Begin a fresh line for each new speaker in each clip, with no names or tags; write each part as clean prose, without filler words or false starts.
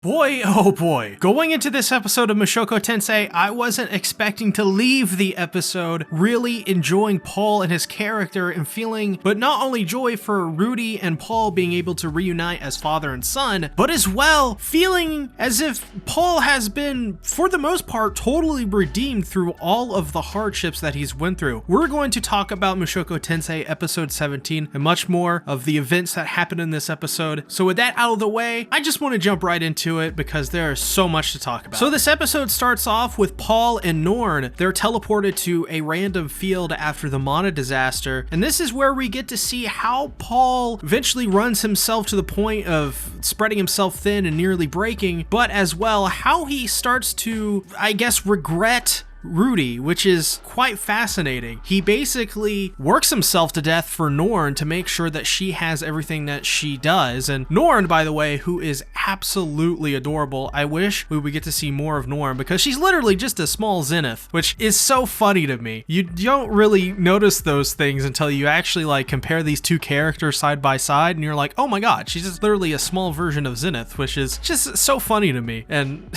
Boy, oh boy. Going into this episode of Mushoku Tensei, I wasn't expecting to leave the episode really enjoying Paul and his character and feeling, but not only joy for Rudy and Paul being able to reunite as father and son, but as well feeling as if Paul has been, for the most part, totally redeemed through all of the hardships that he's went through. We're going to talk about Mushoku Tensei episode 17 and much more of the events that happened in this episode. So with that out of the way, I just want to jump right into it because there is so much to talk about. So this episode starts off with Paul and Norn. They're teleported to a random field after the Mana disaster, and this is where we get to see how Paul eventually runs himself to the point of spreading himself thin and nearly breaking, but as well how he starts to, I guess, regret Rudy, which is quite fascinating. He basically works himself to death for Norn to make sure that she has everything that she does. And Norn, by the way, who is absolutely adorable. I wish we would get to see more of Norn because she's literally just a small Zenith, which is so funny to me. You don't really notice those things until you actually like compare these two characters side by side and you're like, oh my god, she's just literally a small version of Zenith, which is just so funny to me. And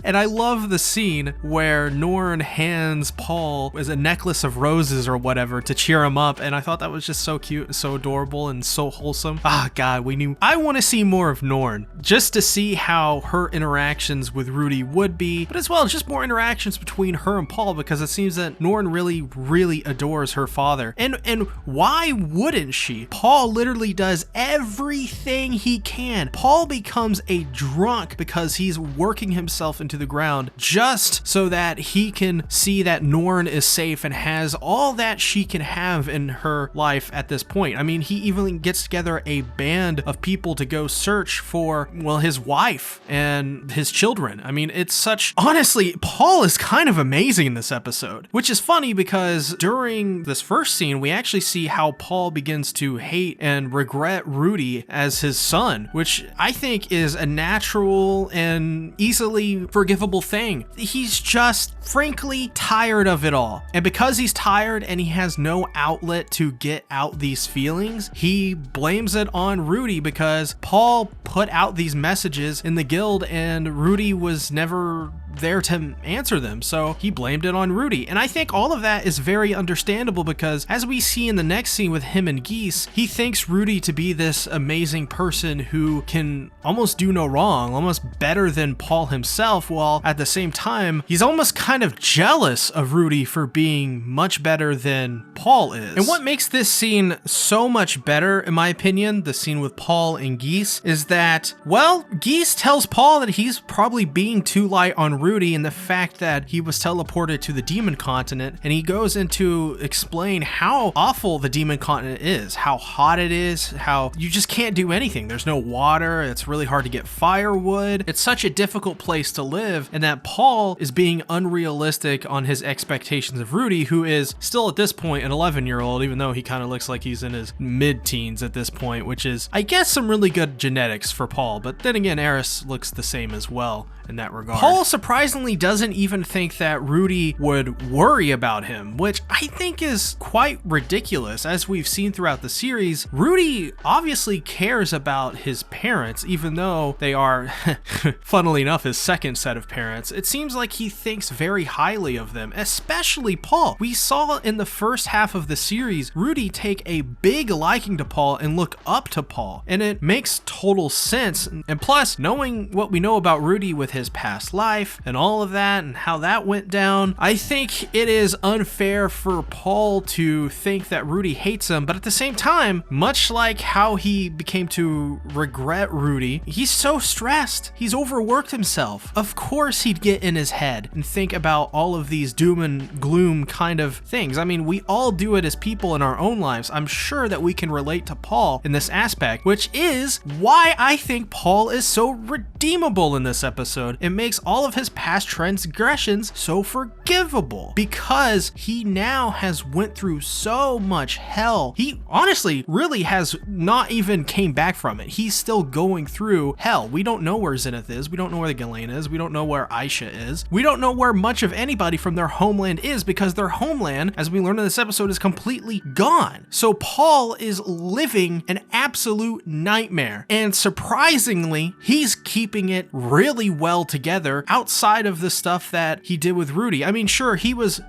and I love the scene where Norn hands Paul as a necklace of roses or whatever to cheer him up, and I thought that was just so cute and so adorable and so wholesome. Ah, God, I want to see more of Norn, just to see how her interactions with Rudy would be, but as well just more interactions between her and Paul, because it seems that Norn really adores her father. And why wouldn't she? Paul literally does everything he can. Paul becomes a drunk because he's working himself into the ground just so that he can see that Norn is safe and has all that she can have in her life at this point. I mean, he even gets together a band of people to go search for, well, his wife and his children. I mean, it's such, honestly, Paul is kind of amazing in this episode, which is funny because during this first scene, we actually see how Paul begins to hate and regret Rudy as his son, which I think is a natural and easily forgivable thing. He's just frankly tired of it all. And because he's tired and he has no outlet to get out these feelings, he blames it on Rudy because Paul put out these messages in the guild and Rudy was never there to answer them, so he blamed it on Rudy. And I think all of that is very understandable because as we see in the next scene with him and Geese, he thinks Rudy to be this amazing person who can almost do no wrong, almost better than Paul himself, while at the same time he's almost kind of jealous of Rudy for being much better than Paul is. And what makes this scene so much better, in my opinion, the scene with Paul and Geese, is that, well, Geese tells Paul that he's probably being too light on Rudy and the fact that he was teleported to the demon continent, and he goes into explain how awful the demon continent is, how hot it is, how you just can't do anything. There's no water, it's really hard to get firewood, it's such a difficult place to live, and that Paul is being unrealistic on his expectations of Rudy, who is still at this point an 11-year-old, even though he kind of looks like he's in his mid-teens at this point, which is, I guess, some really good genetics for Paul, but then again, Eris looks the same as well in that regard. Paul surprisingly doesn't even think that Rudy would worry about him, which I think is quite ridiculous. As we've seen throughout the series, Rudy obviously cares about his parents, even though they are, funnily enough, his second set of parents. It seems like he thinks very highly of them, especially Paul. We saw in the first half of the series, Rudy take a big liking to Paul and look up to Paul, and it makes total sense. And plus, knowing what we know about Rudy with his past life and all of that and how that went down, I think it is unfair for Paul to think that Rudy hates him, but at the same time, much like how he became to regret Rudy, he's so stressed. He's overworked himself. Of course he'd get in his head and think about all of these doom and gloom kind of things. I mean, we all do it as people in our own lives. I'm sure that we can relate to Paul in this aspect, which is why I think Paul is so redeemable in this episode. It makes all of his past transgressions so forgivable, because he now has went through so much hell. He honestly really has not even came back from it. He's still going through hell. We don't know where Zenith is. We don't know where the Ghislaine is. We don't know where Aisha is. We don't know where much of anybody from their homeland is, because their homeland, as we learn in this episode, is completely gone. So Paul is living an absolute nightmare, and surprisingly, he's keeping it really well together outside of the stuff that he did with Rudy. I mean, sure,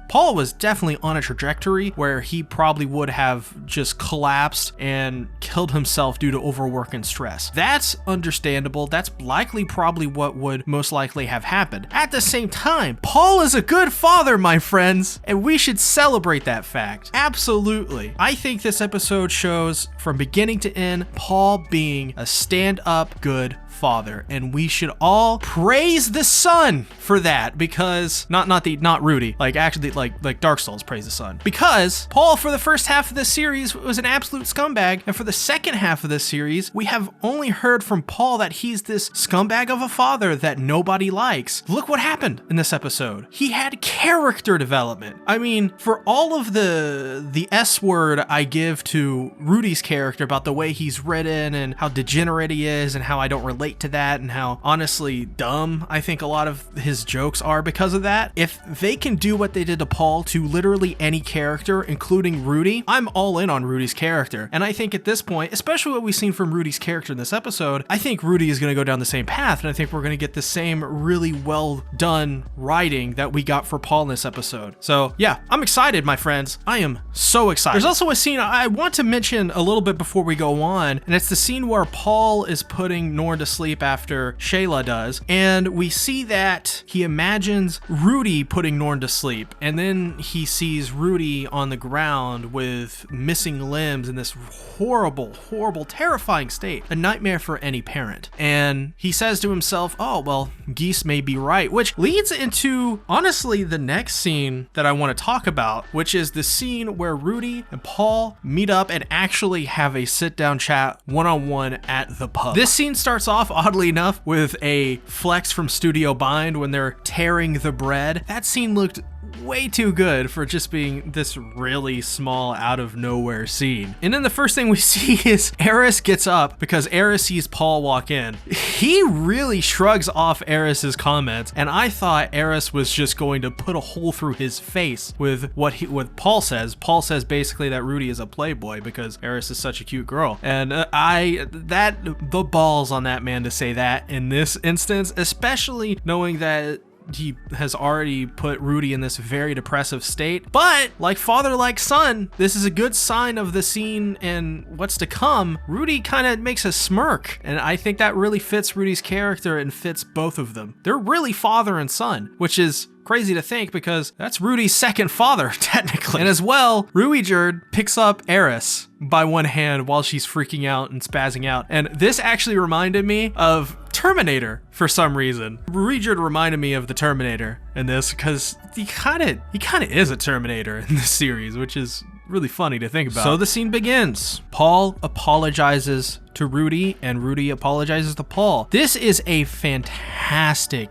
Paul was definitely on a trajectory where he probably would have just collapsed and killed himself due to overwork and stress. That's understandable. That's likely probably what would most likely have happened. At the same time, Paul is a good father, my friends, and we should celebrate that fact. Absolutely. I think this episode shows from beginning to end Paul being a stand-up good father, and we should all praise the son for that, because not Rudy, like actually like Dark Souls praise the son, because Paul for the first half of this series was an absolute scumbag, and for the second half of this series we have only heard from Paul that he's this scumbag of a father that nobody likes. Look what happened in this episode. He had character development. I mean, for all of the S word I give to Rudy's character about the way he's written and how degenerate he is and how I don't relate to that and how honestly dumb I think a lot of his jokes are because of that, if they can do what they did to Paul to literally any character, including Rudy, I'm all in on Rudy's character. And I think at this point, especially what we've seen from Rudy's character in this episode, I think Rudy is going to go down the same path, and I think we're going to get the same really well done writing that we got for Paul in this episode. So yeah, I'm excited, my friends. I am so excited. There's also a scene I want to mention a little bit before we go on, and it's the scene where Paul is putting Norn to sleep after Shayla does, and we see that he imagines Rudy putting Norn to sleep, and then he sees Rudy on the ground with missing limbs in this horrible, terrifying state, a nightmare for any parent. And he says to himself, oh well, Geese may be right, which leads into honestly the next scene that I want to talk about, which is the scene where Rudy and Paul meet up and actually have a sit-down chat one-on-one at the pub. This scene starts off, oddly enough, with a flex from Studio Bind when they're tearing the bread. That scene looked way too good for just being this really small out of nowhere scene. And then the first thing we see is Eris gets up because Eris sees Paul walk in. He really shrugs off Eris's comments, and I thought Eris was just going to put a hole through his face with what Paul says. Paul says basically that Rudy is a playboy because Eris is such a cute girl. And the balls on that man to say that in this instance, especially knowing that he has already put Rudy in this very depressive state. But like father, like son, this is a good sign of the scene and what's to come. Rudy kind of makes a smirk, and I think that really fits Rudy's character and fits both of them. They're really father and son, which is crazy to think because that's Rudy's second father, technically. And as well, Ruijerd picks up Eris by one hand while she's freaking out and spazzing out. And this actually reminded me of Terminator for some reason. Ruijerd reminded me of the Terminator in this because he kind of is a Terminator in this series, which is really funny to think about. So the scene begins. Paul apologizes to Rudy, and Rudy apologizes to Paul. This is a fantastic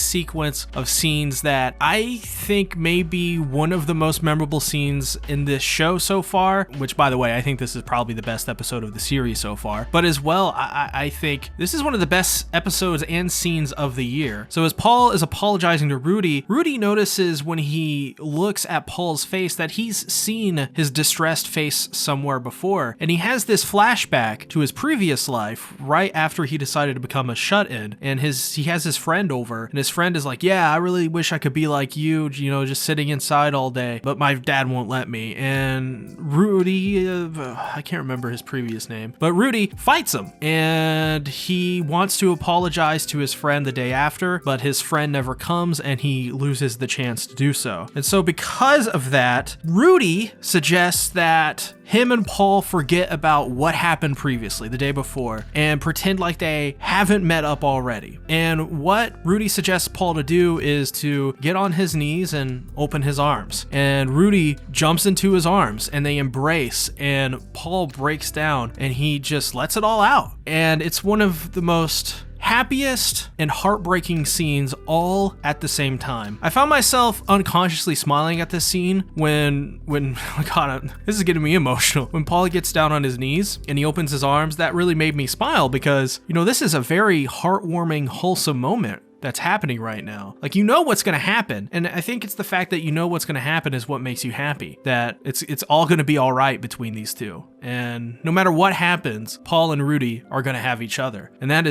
sequence of scenes that I think may be one of the most memorable scenes in this show so far, which, by the way, I think this is probably the best episode of the series so far. But as well, I think this is one of the best episodes and scenes of the year. So as Paul is apologizing to Rudy, Rudy notices when he looks at Paul's face that he's seen his distressed face somewhere before, and he has this flashback to his previous life right after he decided to become a shut-in, and he has his friend over, and his friend is like, yeah, I really wish I could be like you, just sitting inside all day, but my dad won't let me. And Rudy, I can't remember his previous name, but Rudy fights him, and he wants to apologize to his friend the day after, but his friend never comes, and he loses the chance to do so. And so because of that, Rudy suggests that him and Paul forget about what happened previously, the day before, and pretend like they haven't met up already. And what Rudy suggests Paul to do is to get on his knees and open his arms. And Rudy jumps into his arms and they embrace, and Paul breaks down and he just lets it all out. And it's one of the most happiest and heartbreaking scenes all at the same time. I found myself unconsciously smiling at this scene when God, this is getting me emotional. When Paul gets down on his knees and he opens his arms, that really made me smile because, this is a very heartwarming, wholesome moment that's happening right now. Like, what's going to happen. And I think it's the fact that what's going to happen is what makes you happy, that it's all going to be all right between these two. And no matter what happens, Paul and Rudy are going to have each other. And that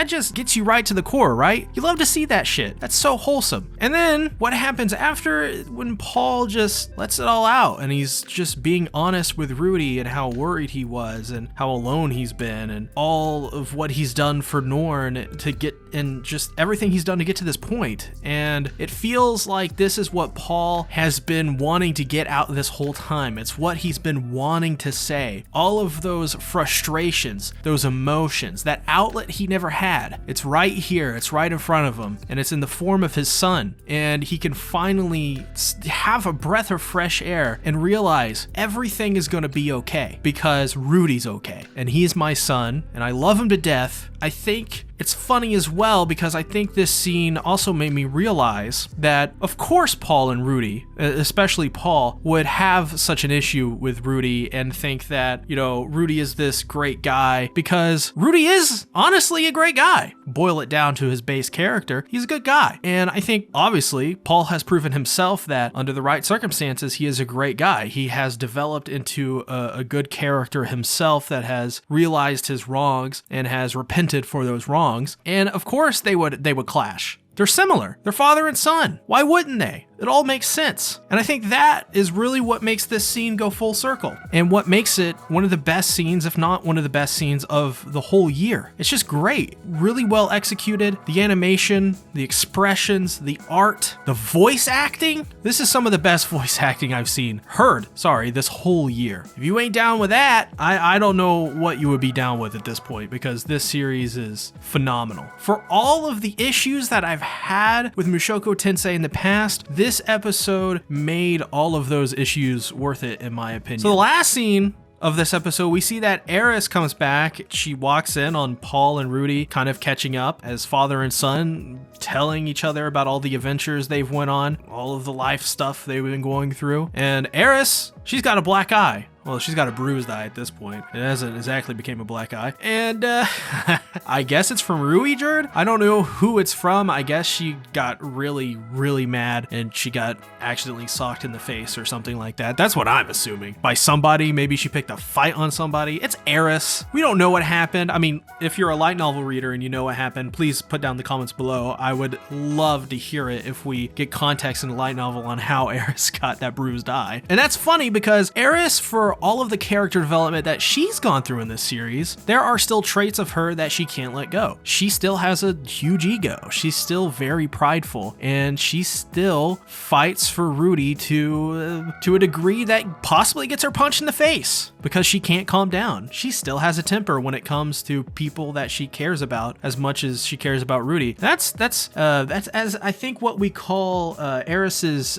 just gets you right to the core, right? You love to see that shit. That's so wholesome. And then what happens after, when Paul just lets it all out and he's just being honest with Rudy and how worried he was and how alone he's been and all of what he's done for Norn to get, and just everything he's done to get to this point. And it feels like this is what Paul has been wanting to get out this whole time. It's what he's been wanting to say. All of those frustrations, those emotions, that outlet he never had. It's right here. It's right in front of him. And it's in the form of his son. And he can finally have a breath of fresh air and realize everything is going to be okay because Rudy's okay. And he's my son and I love him to death. I think it's funny as well because I think this scene also made me realize that, of course, Paul and Rudy, especially Paul, would have such an issue with Rudy and think that, Rudy is this great guy because Rudy is honestly a great guy. Boil it down to his base character, he's a good guy. And I think, obviously, Paul has proven himself that under the right circumstances, he is a great guy. He has developed into a good character himself that has realized his wrongs and has repented for those wrongs. And of course they would clash. They're similar. They're father and son. Why wouldn't they? It all makes sense. And I think that is really what makes this scene go full circle and what makes it one of the best scenes, if not one of the best scenes of the whole year. It's just great. Really well executed. The animation, the expressions, the art, the voice acting. This is some of the best voice acting I've heard this whole year. If you ain't down with that, I don't know what you would be down with at this point because this series is phenomenal. For all of the issues that I've had with Mushoku Tensei in the past, this episode made all of those issues worth it, in my opinion. So the last scene of this episode, we see that Eris comes back. She walks in on Paul and Rudy kind of catching up as father and son, telling each other about all the adventures they've went on, all of the life stuff they've been going through. And Eris, she's got a black eye. Well, she's got a bruised eye at this point. It hasn't exactly became a black eye. And I guess it's from Ruijerd? I don't know who it's from. I guess she got really, really mad and she got accidentally socked in the face or something like that. That's what I'm assuming. By somebody, maybe she picked a fight on somebody. It's Eris. We don't know what happened. I mean, if you're a light novel reader and you know what happened, please put down the comments below. I would love to hear it if we get context in the light novel on how Eris got that bruised eye. And that's funny because Eris, for all of the character development that she's gone through in this series, there are still traits of her that she can't let go. She still has a huge ego. She's still very prideful, and she still fights for Rudy to a degree that possibly gets her punched in the face because she can't calm down. She still has a temper when it comes to people that she cares about as much as she cares about Rudy. That's as I think what we call Eris's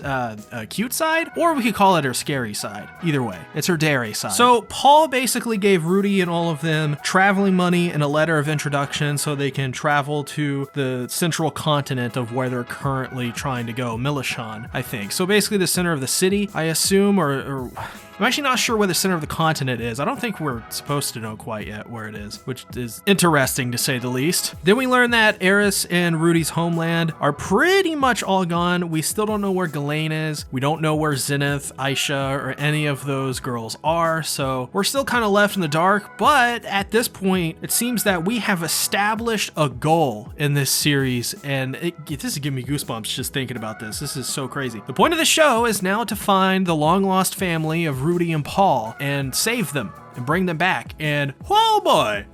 cute side, or we could call it her scary side. Either way, it's her dairy side. So Paul basically gave Rudy and all of them traveling money and a letter of introduction so they can travel to the central continent of where they're currently trying to go, Milishan, I think. So basically the center of the city, I assume, or I'm actually not sure where the center of the continent is. I don't think we're supposed to know quite yet where it is, which is interesting to say the least. Then we learn that Eris and Rudy's homeland are pretty much all gone. We still don't know where Ghislaine is. We don't know where Zenith, Aisha, or any of those girls are, so we're still kind of left in the dark. But at this point, it seems that we have established a goal in this series, and this is giving me goosebumps just thinking about this. This is so crazy. The point of the show is now to find the long-lost family of Rudy and Paul and save them and bring them back. And oh boy,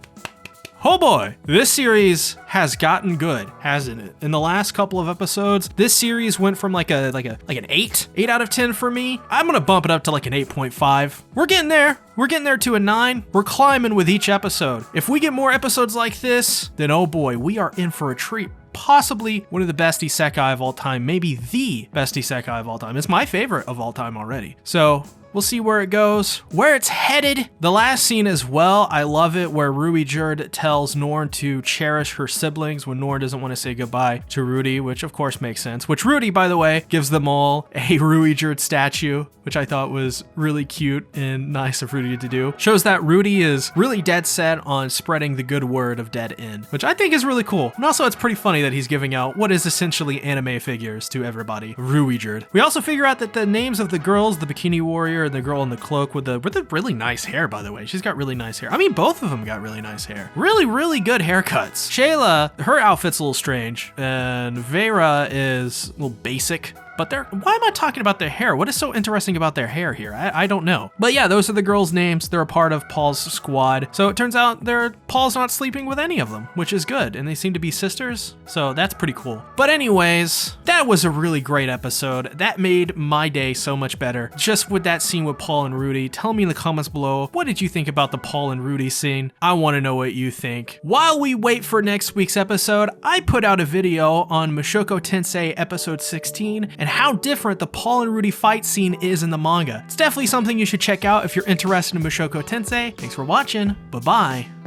this series has gotten good, hasn't it? In the last couple of episodes, this series went from like an 8 out of 10 for me. I'm gonna bump it up to like an 8.5. We're getting there. We're getting there to a 9. We're climbing with each episode. If we get more episodes like this, then oh boy, we are in for a treat. Possibly one of the best isekai of all time, maybe the best isekai of all time. It's my favorite of all time already. So We'll see where it goes, where it's headed. The last scene as well, I love it, where Ruijerd tells Norn to cherish her siblings when Norn doesn't want to say goodbye to Rudy, which of course makes sense. Which Rudy, by the way, gives them all a Ruijerd statue, which I thought was really cute and nice of Rudy to do. Shows that Rudy is really dead set on spreading the good word of Dead End, which I think is really cool. And also it's pretty funny that he's giving out what is essentially anime figures to everybody. Ruijerd. We also figure out that the names of the girls, the bikini warrior and the girl in the cloak with the really nice hair, by the way. She's got really nice hair. I mean, both of them got really nice hair. Really good haircuts. Shayla, her outfit's a little strange, and Vera is a little basic. But why am I talking about their hair? What is so interesting about their hair here? I don't know. But yeah, those are the girls' names. They're a part of Paul's squad. So it turns out Paul's not sleeping with any of them, which is good. And they seem to be sisters. So that's pretty cool. But anyways, that was a really great episode. That made my day so much better. Just with that scene with Paul and Rudy. Tell me in the comments below, what did you think about the Paul and Rudy scene? I want to know what you think. While we wait for next week's episode, I put out a video on Mushoku Tensei episode 16 and how different the Paul and Rudy fight scene is in the manga. It's definitely something you should check out if you're interested in Mushoku Tensei. Thanks for watching. Bye-bye.